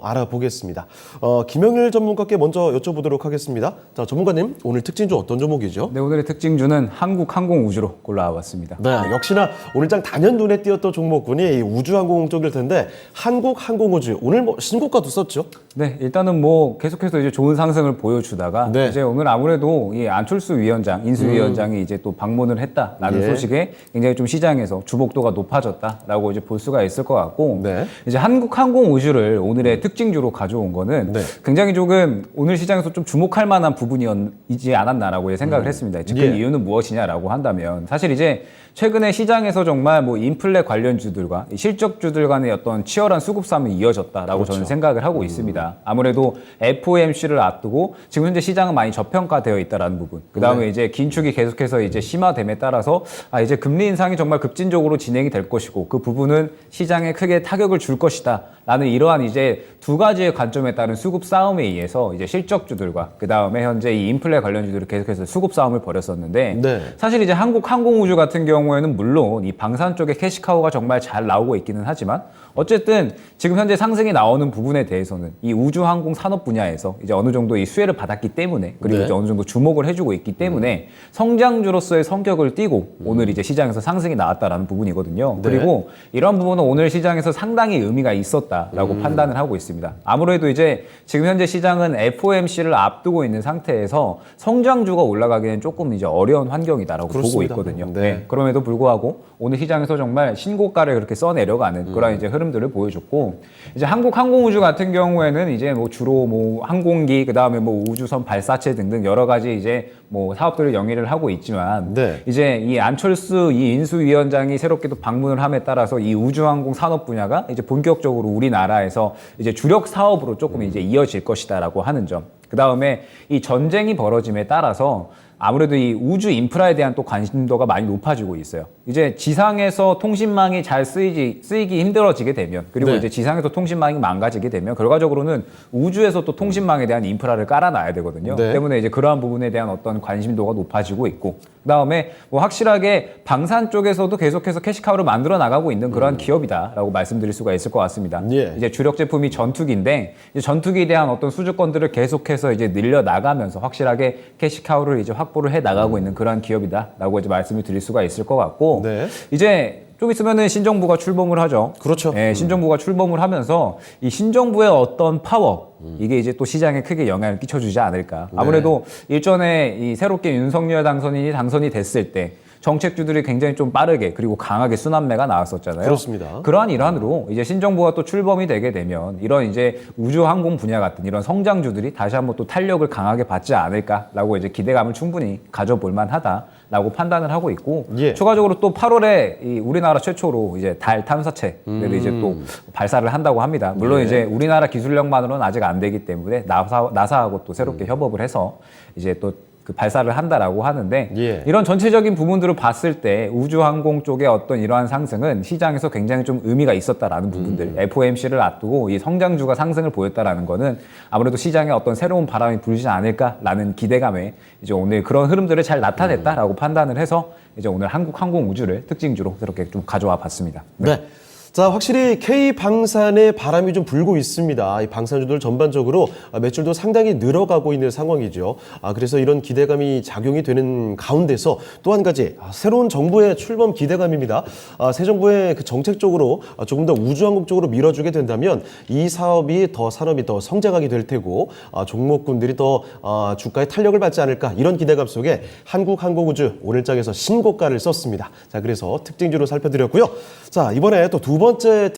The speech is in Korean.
알아보겠습니다. 김영일 전문가께 먼저 여쭤보도록 하겠습니다. 자, 전문가님, 오늘 특징주 어떤 종목이죠? 네, 오늘의 특징주는 한국항공우주로 골라왔습니다. 네, 역시나 오늘 장 단연 눈에 띄었던 종목군이 우주항공 쪽일 텐데 한국항공우주 오늘 신고가도 썼죠? 네, 일단은 계속해서 이제 좋은 상승을 보여주다가 네. 이제 오늘 아무래도 이 안철수 위원장, 인수위원장이 이제 또 방문을 했다라는 예. 소식에 굉장히 좀 시장에서 주목도가 높아졌다라고 이제 볼 수가 있을 것 같고 네. 이제 한국항공우주를 오늘의 특징주로 가져온 거는 네. 굉장히 조금 오늘 시장에서 좀 주목할 만한 부분이지 않았나라고 생각을 했습니다. 즉, 그 예. 이유는 무엇이냐라고 한다면 사실 이제 최근에 시장에서 정말 인플레 관련주들과 실적주들 간의 어떤 치열한 수급 싸움이 이어졌다라고 그렇죠. 저는 생각을 하고 있습니다. 아무래도 FOMC를 앞두고 지금 현재 시장은 많이 저평가되어 있다라는 부분. 그 다음에 네. 이제 긴축이 계속해서 이제 심화됨에 따라서 이제 금리 인상이 정말 급진적으로 진행이 될 것이고 그 부분은 시장에 크게 타격을 줄 것이다. 라는 이러한 이제 두 가지의 관점에 따른 수급 싸움에 의해서 이제 실적주들과 그 다음에 현재 이 인플레 관련주들이 계속해서 수급 싸움을 벌였었는데 네. 사실 이제 한국항공우주 같은 경우에는 물론 이 방산 쪽에 캐시카우가 정말 잘 나오고 있기는 하지만 어쨌든 지금 현재 상승이 나오는 부분에 대해서는 이 우주항공 산업 분야에서 이제 어느 정도 이 수혜를 받았기 때문에 그리고 네. 이제 어느 정도 주목을 해주고 있기 때문에 성장주로서의 성격을 띠고 오늘 이제 시장에서 상승이 나왔다라는 부분이거든요. 네. 그리고 이런 부분은 오늘 시장에서 상당히 의미가 있었다라고 판단을 하고 있습니다. 아무래도 이제 지금 현재 시장은 FOMC를 앞두고 있는 상태에서 성장주가 올라가기는 조금 이제 어려운 환경이다라고 그렇습니다. 보고 있거든요. 네. 그럼에도 불구하고 오늘 시장에서 정말 신고가를 그렇게 써내려가는 그런 이제 흐름들을 보여줬고 이제 한국항공우주 같은 경우에는 이제 주로 항공기 그다음에 우주선 발사체 등등 여러 가지 이제 사업들을 영위를 하고 있지만 네. 이제 이 안철수 이 인수위원장이 새롭게 또 방문을 함에 따라서 이 우주항공 산업 분야가 이제 본격적으로 우리나라에서 이제 주력 사업으로 조금 이제 이어질 것이다라고 하는 점. 그 다음에 이 전쟁이 벌어짐에 따라서 아무래도 이 우주 인프라에 대한 또 관심도가 많이 높아지고 있어요. 이제 지상에서 통신망이 잘 쓰이기 힘들어지게 되면 그리고 네. 이제 지상에서 통신망이 망가지게 되면 결과적으로는 우주에서 또 통신망에 대한 인프라를 깔아놔야 되거든요. 네. 때문에 이제 그러한 부분에 대한 어떤 관심도가 높아지고 있고 그다음에 확실하게 방산 쪽에서도 계속해서 캐시카우를 만들어 나가고 있는 그러한 기업이다라고 말씀드릴 수가 있을 것 같습니다. 예. 이제 주력 제품이 전투기인데 이제 전투기에 대한 어떤 수주권들을 계속해서 이제 늘려 나가면서 확실하게 캐시카우를 이제 확보를 해 나가고 있는 그러한 기업이다라고 이제 말씀을 드릴 수가 있을 것 같고 네. 이제 좀 있으면은 신정부가 출범을 하죠. 그렇죠. 네, 신정부가 출범을 하면서 이 신정부의 어떤 파워 이게 이제 또 시장에 크게 영향을 끼쳐주지 않을까. 아무래도 일전에 이 새롭게 윤석열 당선인이 당선이 됐을 때 정책주들이 굉장히 좀 빠르게 그리고 강하게 순환매가 나왔었잖아요. 그렇습니다. 그러한 일환으로 이제 신정부가 또 출범이 되게 되면 이런 이제 우주항공 분야 같은 이런 성장주들이 다시 한번 또 탄력을 강하게 받지 않을까라고 이제 기대감을 충분히 가져볼 만하다라고 판단을 하고 있고 예. 추가적으로 또 8월에 이 우리나라 최초로 이제 달 탐사체를 이제 또 발사를 한다고 합니다. 물론 예. 이제 우리나라 기술력만으로는 아직 안 되기 때문에 나사하고 또 새롭게 협업을 해서 이제 또 그 발사를 한다라고 하는데 예. 이런 전체적인 부분들을 봤을 때 우주항공 쪽의 어떤 이러한 상승은 시장에서 굉장히 좀 의미가 있었다라는 부분들 FOMC를 앞두고 이 성장주가 상승을 보였다라는 거는 아무래도 시장에 어떤 새로운 바람이 불지 않을까라는 기대감에 이제 오늘 그런 흐름들을 잘 나타냈다라고 판단을 해서 이제 오늘 한국항공우주를 특징주로 이렇게 좀 가져와 봤습니다. 네. 자, 확실히 K방산의 바람이 좀 불고 있습니다. 이 방산주들 전반적으로 매출도 상당히 늘어가고 있는 상황이죠. 그래서 이런 기대감이 작용이 되는 가운데서 또 한 가지 새로운 정부의 출범 기대감입니다. 새 정부의 그 정책적으로 조금 더 우주항공 쪽으로 밀어주게 된다면 이 사업이 더 산업이 더 성장하게 될 테고 종목군들이 더 주가에 탄력을 받지 않을까 이런 기대감 속에 한국항공우주 오늘장에서 신고가를 썼습니다. 자, 그래서 특징주로 살펴드렸고요. 자, 이번에 또 두 번째